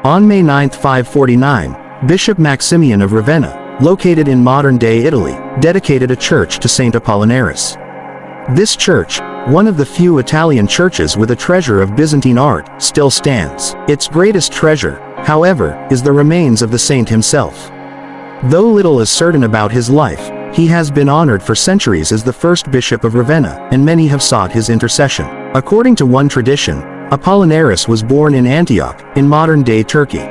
On May 9, 549, Bishop Maximian of Ravenna, located in modern-day Italy, dedicated a church to Saint Apollinaris. This church, one of the few Italian churches with a treasure of Byzantine art, still stands. Its greatest treasure, however, is the remains of the saint himself. Though little is certain about his life, he has been honored for centuries as the first bishop of Ravenna, and many have sought his intercession. According to one tradition, Apollinaris was born in Antioch, in modern-day Turkey.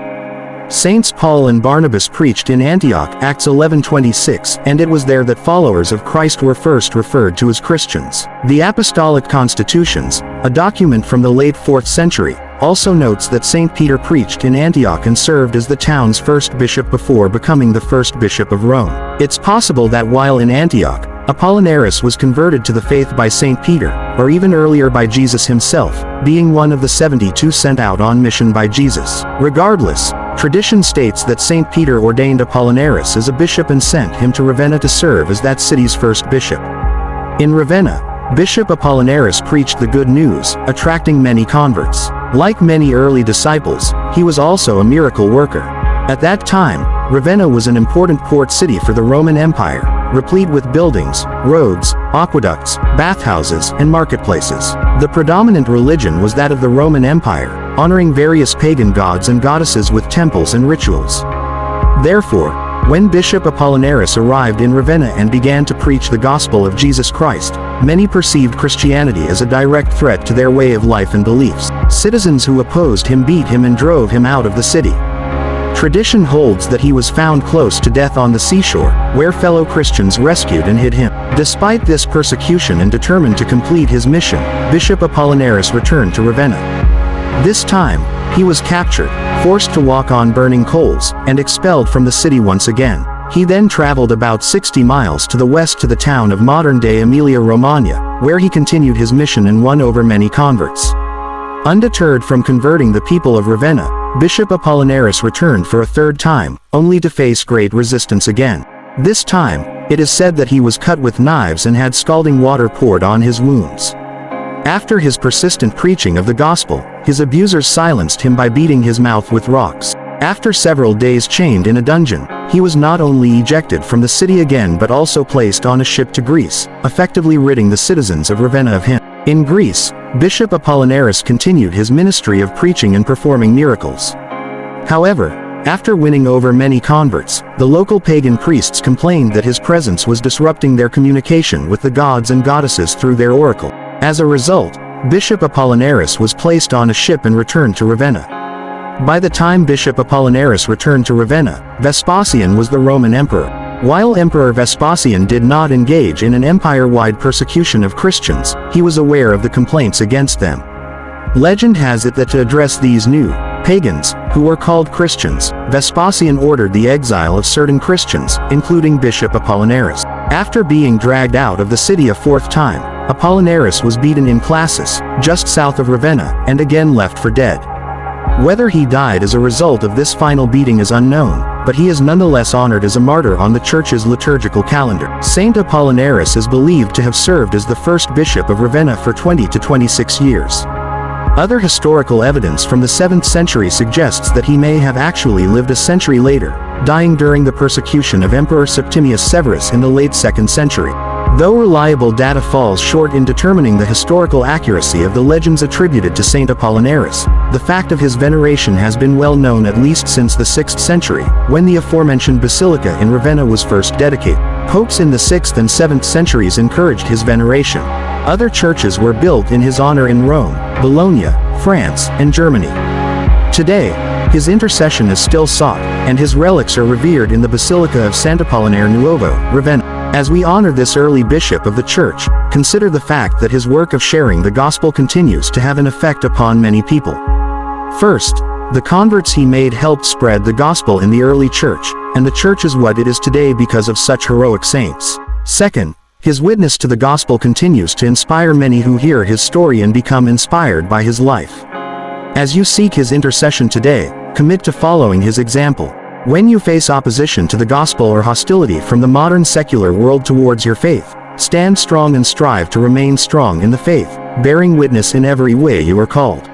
Saints Paul and Barnabas preached in Antioch, Acts 11:26, and it was there that followers of Christ were first referred to as Christians. The Apostolic Constitutions, a document from the late 4th century, also notes that Saint Peter preached in Antioch and served as the town's first bishop before becoming the first bishop of Rome. It's possible that while in Antioch, Apollinaris was converted to the faith by Saint Peter, or even earlier by Jesus himself, being one of the 72 sent out on mission by Jesus. Regardless, tradition states that Saint Peter ordained Apollinaris as a bishop and sent him to Ravenna to serve as that city's first bishop. In Ravenna, Bishop Apollinaris preached the good news, attracting many converts. Like many early disciples, he was also a miracle worker. At that time, Ravenna was an important port city for the Roman Empire, replete with buildings, roads, aqueducts, bathhouses, and marketplaces. The predominant religion was that of the Roman Empire, honoring various pagan gods and goddesses with temples and rituals. Therefore, when Bishop Apollinaris arrived in Ravenna and began to preach the gospel of Jesus Christ, many perceived Christianity as a direct threat to their way of life and beliefs. Citizens who opposed him beat him and drove him out of the city. Tradition holds that he was found close to death on the seashore, where fellow Christians rescued and hid him. Despite this persecution and determined to complete his mission, Bishop Apollinaris returned to Ravenna. This time, he was captured, forced to walk on burning coals, and expelled from the city once again. He then traveled about 60 miles to the west to the town of modern-day Emilia-Romagna, where he continued his mission and won over many converts. Undeterred from converting the people of Ravenna, Bishop Apollinaris returned for a third time, only to face great resistance again. This time, it is said that he was cut with knives and had scalding water poured on his wounds. After his persistent preaching of the gospel, his abusers silenced him by beating his mouth with rocks. After several days chained in a dungeon, he was not only ejected from the city again but also placed on a ship to Greece, effectively ridding the citizens of Ravenna of him. In Greece, Bishop Apollinaris continued his ministry of preaching and performing miracles. However, after winning over many converts, the local pagan priests complained that his presence was disrupting their communication with the gods and goddesses through their oracle. As a result, Bishop Apollinaris was placed on a ship and returned to Ravenna. By the time Bishop Apollinaris returned to Ravenna, Vespasian was the Roman emperor. While Emperor Vespasian did not engage in an empire-wide persecution of Christians, he was aware of the complaints against them. Legend has it that to address these new pagans, who were called Christians, Vespasian ordered the exile of certain Christians, including Bishop Apollinaris. After being dragged out of the city a fourth time, Apollinaris was beaten in Classis, just south of Ravenna, and again left for dead. Whether he died as a result of this final beating is unknown, but he is nonetheless honored as a martyr on the church's liturgical calendar. Saint Apollinaris is believed to have served as the first bishop of Ravenna for 20 to 26 years. Other historical evidence from the 7th century suggests that he may have actually lived a century later, dying during the persecution of Emperor Septimius Severus in the late 2nd century. Though reliable data falls short in determining the historical accuracy of the legends attributed to Saint Apollinaris, the fact of his veneration has been well known at least since the 6th century, when the aforementioned basilica in Ravenna was first dedicated. Popes in the 6th and 7th centuries encouraged his veneration. Other churches were built in his honor in Rome, Bologna, France, and Germany. Today, his intercession is still sought, and his relics are revered in the Basilica of Sant'Apollinare Nuovo, Ravenna. As we honor this early bishop of the church, consider the fact that his work of sharing the gospel continues to have an effect upon many people. First, the converts he made helped spread the gospel in the early church, and the church is what it is today because of such heroic saints. Second, his witness to the gospel continues to inspire many who hear his story and become inspired by his life. As you seek his intercession today, commit to following his example. When you face opposition to the gospel or hostility from the modern secular world towards your faith, stand strong and strive to remain strong in the faith, bearing witness in every way you are called.